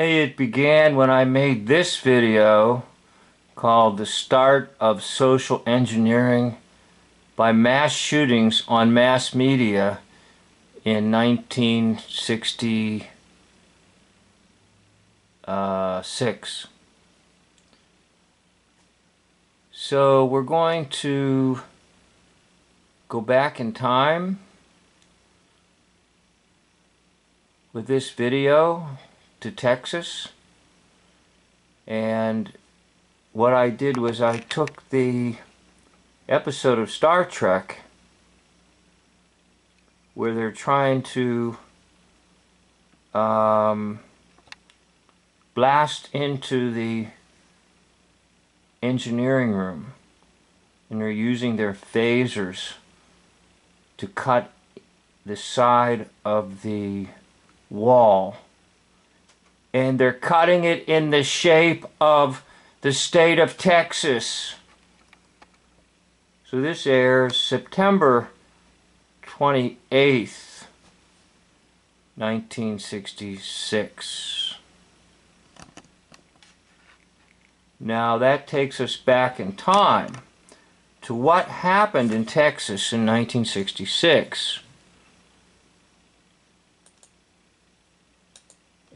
Hey, it began when I made this video called The Start of Social Engineering by Mass Shootings on Mass Media in 1966. So we're going to go back in time with this video to Texas, and what I did was I took the episode of Star Trek where they're trying to blast into the engineering room, and they're using their phasers to cut the side of the wall, and they're cutting it in the shape of the state of Texas. So this airs September 28th, 1966. Now that takes us back in time to what happened in Texas in 1966.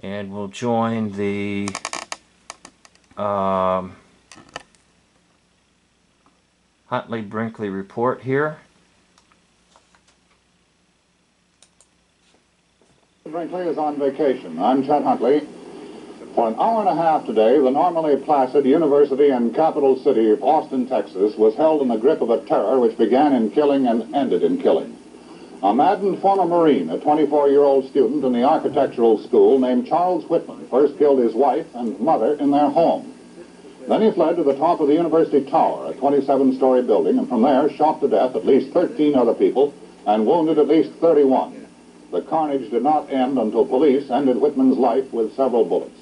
And we'll join the Huntley-Brinkley report here. Brinkley is on vacation. I'm Chet Huntley. For an hour and a half today, the normally placid university and capital city of Austin, Texas, was held in the grip of a terror which began in killing and ended in killing. A maddened former Marine, a 24-year-old student in the architectural school named Charles Whitman, first killed his wife and mother in their home. Then he fled to the top of the University Tower, a 27-story building, and from there shot to death at least 13 other people and wounded at least 31. The carnage did not end until police ended Whitman's life with several bullets.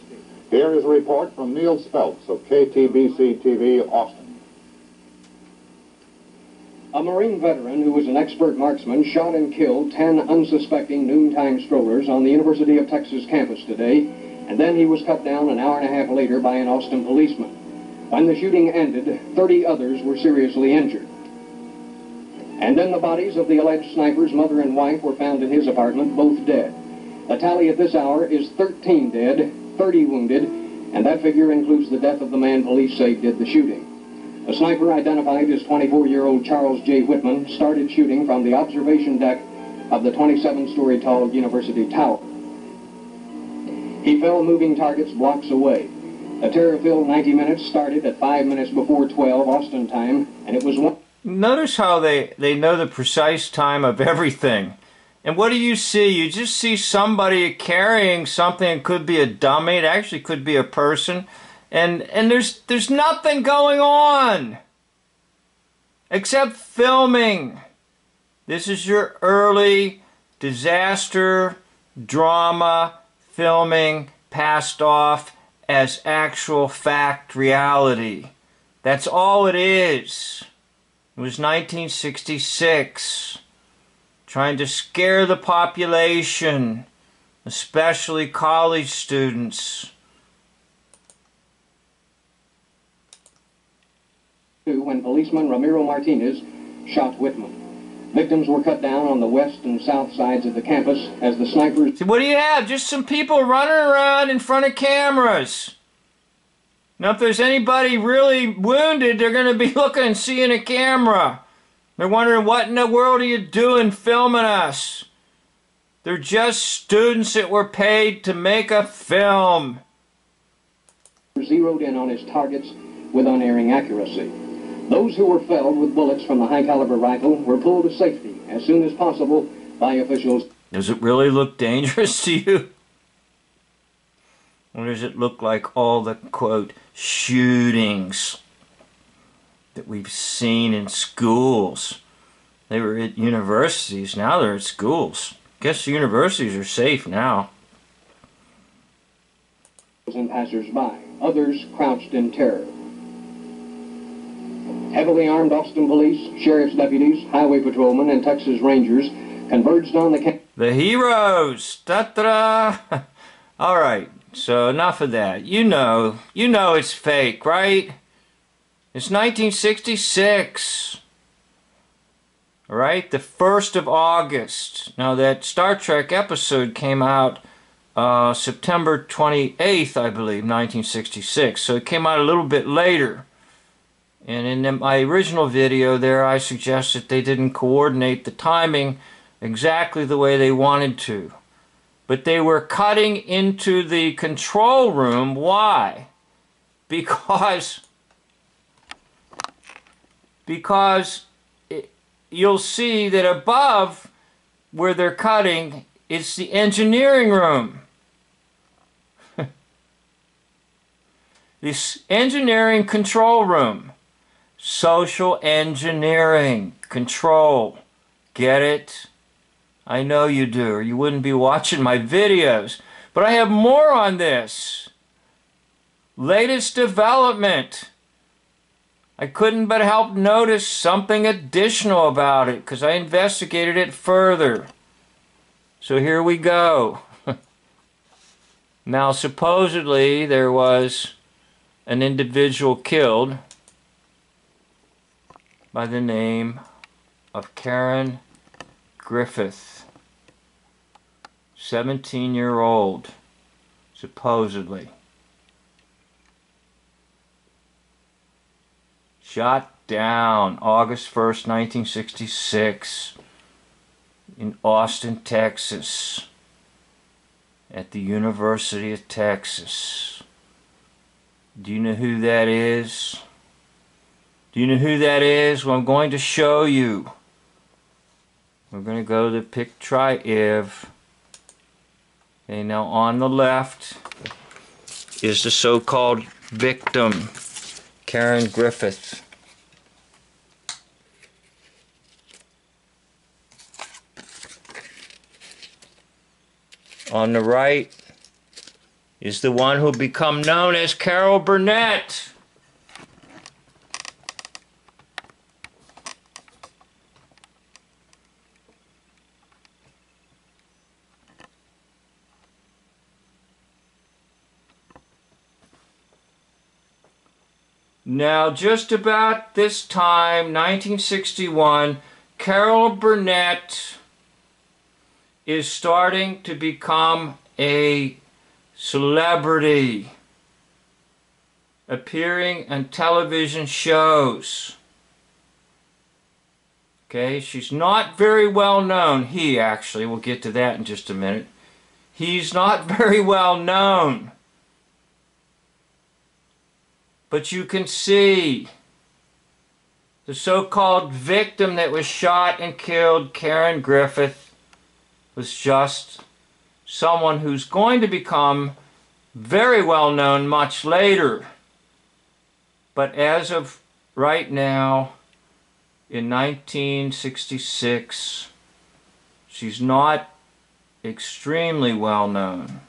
Here is a report from Neil Speltz of KTBC-TV, Austin. A Marine veteran who was an expert marksman shot and killed 10 unsuspecting noontime strollers on the University of Texas campus today, and then he was cut down an hour and a half later by an Austin policeman. When the shooting ended, 30 others were seriously injured. And then the bodies of the alleged sniper's mother and wife were found in his apartment, both dead. The tally at this hour is 13 dead, 30 wounded, and that figure includes the death of the man police say did the shooting. The sniper, identified as 24-year-old Charles J. Whitman, started shooting from the observation deck of the 27-story tall University Tower. He fell moving targets blocks away. The terror-filled 90 minutes started at 5 minutes before 12 Austin time, and it was one... Notice how they know the precise time of everything. And what do you see? You just see somebody carrying something. It could be a dummy. It actually could be a person. And there's nothing going on except filming. This is your early disaster drama filming passed off as actual fact reality. That's all it is. It was 1966. Trying to scare the population, especially college students. When policeman Ramiro Martinez shot Whitman. Victims were cut down on the west and south sides of the campus as the snipers... See, what do you have? Just some people running around in front of cameras. Now, if there's anybody really wounded, they're going to be looking and seeing a camera. They're wondering, what in the world are you doing filming us? They're just students that were paid to make a film. Zeroed in on his targets with unerring accuracy. Those who were felled with bullets from the high-caliber rifle were pulled to safety as soon as possible by officials. Does it really look dangerous to you? Or does it look like all the, quote, shootings that we've seen in schools? They were at universities, now they're at schools. Guess the universities are safe now. And passers-by, others crouched in terror. Heavily armed Austin police, sheriff's deputies, highway patrolmen, and Texas Rangers converged on the heroes! Ta-da! All right, so enough of that. You know it's fake, right? It's 1966. All right, the 1st of August. Now that Star Trek episode came out September 28th, I believe, 1966. So it came out a little bit later. And in my original video there, I suggested they didn't coordinate the timing exactly the way they wanted to. But they were cutting into the control room. Why? Because you'll see that above where they're cutting, it's the engineering room. This engineering control room. Social engineering control. Get it? I know you do, or you wouldn't be watching my videos. But I have more on this. Latest development. I couldn't but help notice something additional about it because I investigated it further. So here we go. Now supposedly there was an individual killed by the name of Karen Griffith, 17-year-old, supposedly. Shot down August 1st, 1966 in Austin, Texas at the University of Texas. Do you know who that is? Do you know who that is? Well, I'm going to show you. We're going to go to Pic-Tri-Iv. Okay, now on the left is the so-called victim, Karen Griffith. On the right is the one who'll become known as Carol Burnett. Now, just about this time, 1961, Carol Burnett is starting to become a celebrity, appearing on television shows. Okay, she's not very well known. He actually, we'll get to that in just a minute. He's not very well known. But you can see the so-called victim that was shot and killed, Karen Griffith, was just someone who's going to become very well known much later. But as of right now, in 1966, she's not extremely well known.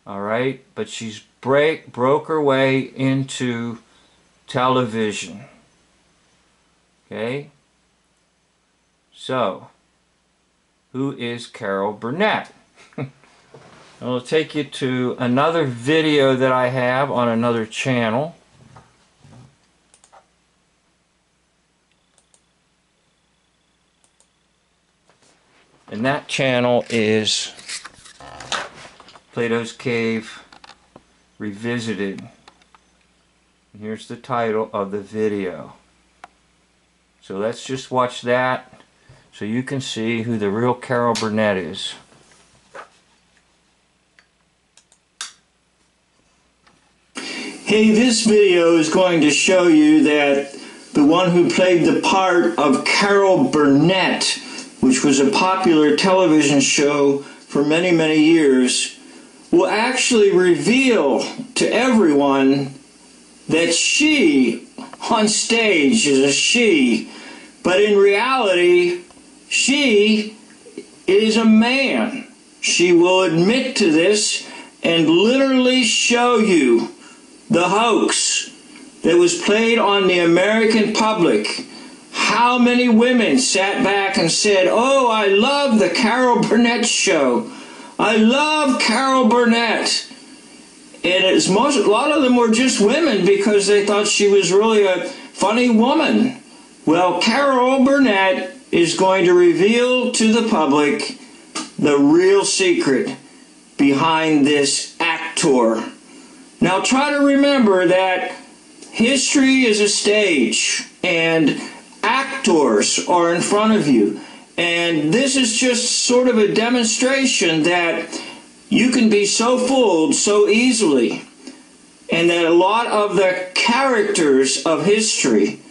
All right, but she's broke her way into television. Okay, so who is Carol Burnett? I'll take you to another video that I have on another channel. And that channel is Plato's Cave Revisited. And here's the title of the video. So let's just watch that so you can see who the real Carol Burnett is. Hey, this video is going to show you that the one who played the part of Carol Burnett, which was a popular television show for many, many years, will actually reveal to everyone that she, on stage, is a she, but in reality, she is a man. She will admit to this and literally show you the hoax that was played on the American public. How many women sat back and said, "Oh, I love the Carol Burnett show. I love Carol Burnett. And a lot of them were just women because they thought she was really a funny woman. Well, Carol Burnett is going to reveal to the public the real secret behind this actor. Now try to remember that history is a stage and actors are in front of you. And this is just sort of a demonstration that you can be so fooled so easily, and that a lot of the characters of history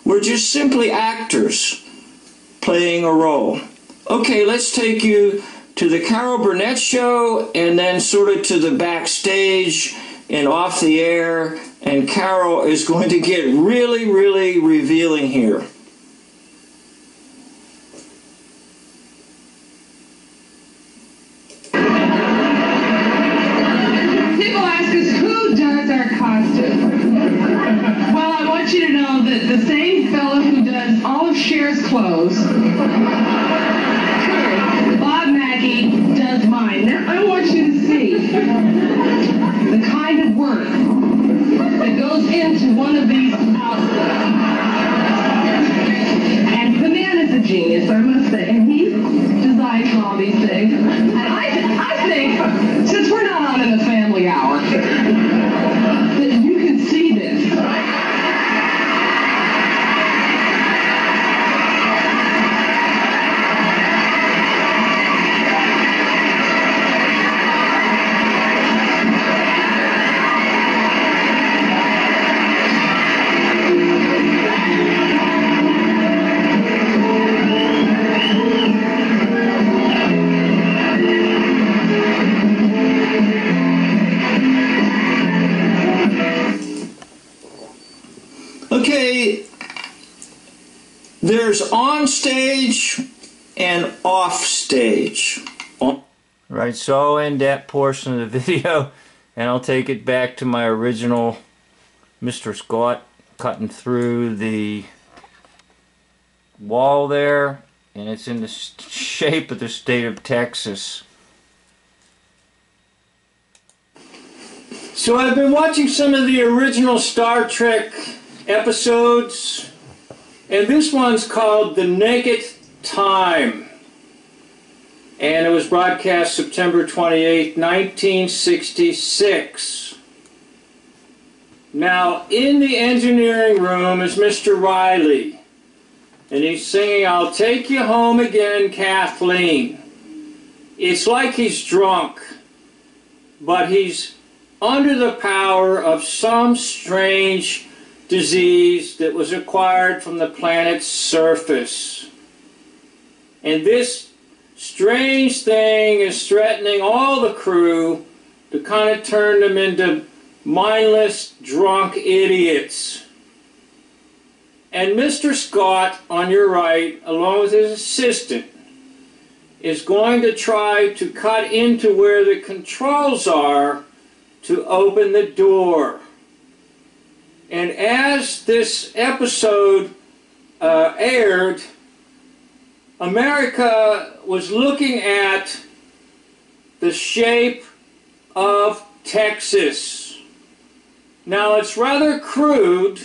were just simply actors playing a role. Okay, let's take you to the Carol Burnett show and then sort of to the backstage and off the air, and Carol is going to get really, really revealing here. Well, I want you to know that the same fellow who does all of Cher's clothes, Bob Mackey, does mine. Now, I want you to see the kind of work that goes into one of these outfits. And Bananas a genius, I must say, and he designs all these things. And I think, since we're not on in the family hour, that you can see this. Okay, there's on stage and off stage. Right, so I'll end that portion of the video and I'll take it back to my original Mr. Scott cutting through the wall there, and it's in the shape of the state of Texas. So I've been watching some of the original Star Trek episodes, and this one's called The Naked Time, and it was broadcast September 28, 1966. Now, in the engineering room is Mr. Riley, and he's singing, "I'll Take You Home Again, Kathleen." It's like he's drunk, but he's under the power of some strange disease that was acquired from the planet's surface. And this strange thing is threatening all the crew to kind of turn them into mindless, drunk idiots. And Mr. Scott, on your right, along with his assistant, is going to try to cut into where the controls are to open the door. And as this episode aired, America was looking at the shape of Texas. Now, it's rather crude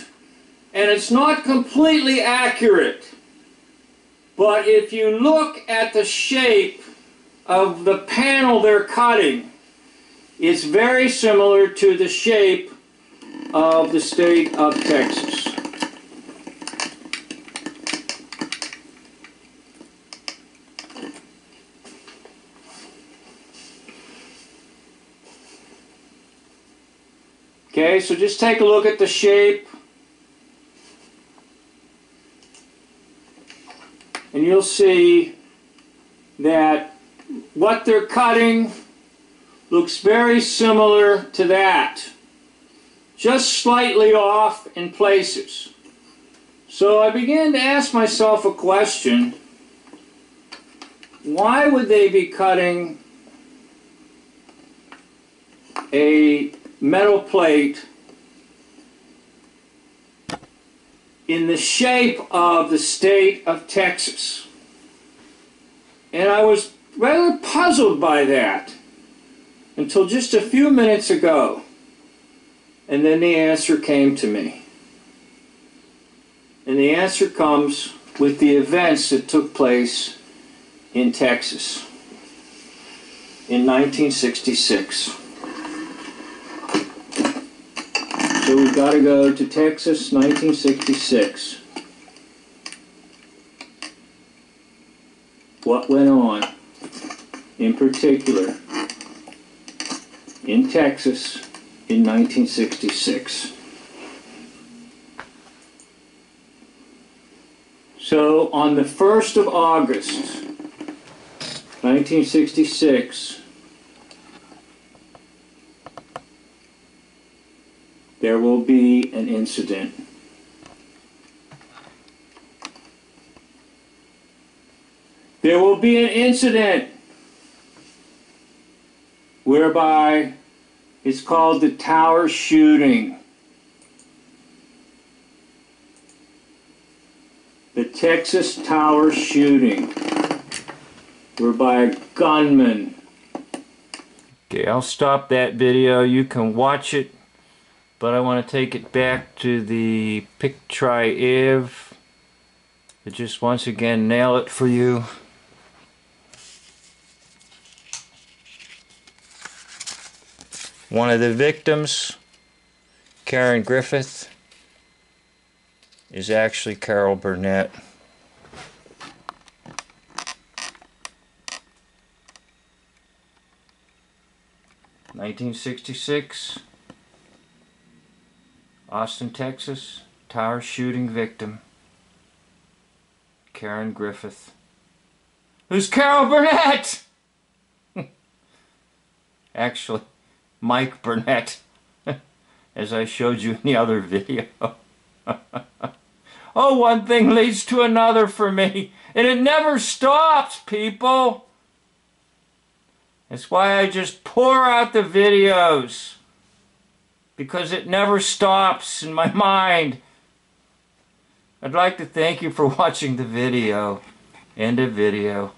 and it's not completely accurate, but if you look at the shape of the panel they're cutting, it's very similar to the shape of the state of Texas. Okay, so just take a look at the shape, and you'll see that what they're cutting looks very similar to that, just slightly off in places. So I began to ask myself a question: why would they be cutting a metal plate in the shape of the state of Texas? And I was rather puzzled by that until just a few minutes ago. And then the answer came to me. And the answer comes with the events that took place in Texas in 1966. So we've got to go to Texas, 1966. What went on, in particular, in Texas in 1966. So on the 1st of August, 1966, there will be an incident. There will be an incident whereby it's called the Tower Shooting. The Texas Tower Shooting, whereby a gunman. Okay, I'll stop that video. You can watch it, but I want to take it back to the picture to just once again nail it for you. One of the victims, Karen Griffith, is actually Carol Burnett. (1966), Austin, Texas, tower shooting victim, Karen Griffith. Who's Carol Burnett? Actually, Mike Burnett, as I showed you in the other video. Oh, one thing leads to another for me, and it never stops, people. That's why I just pour out the videos, because it never stops in my mind. I'd like to thank you for watching the video. End of video.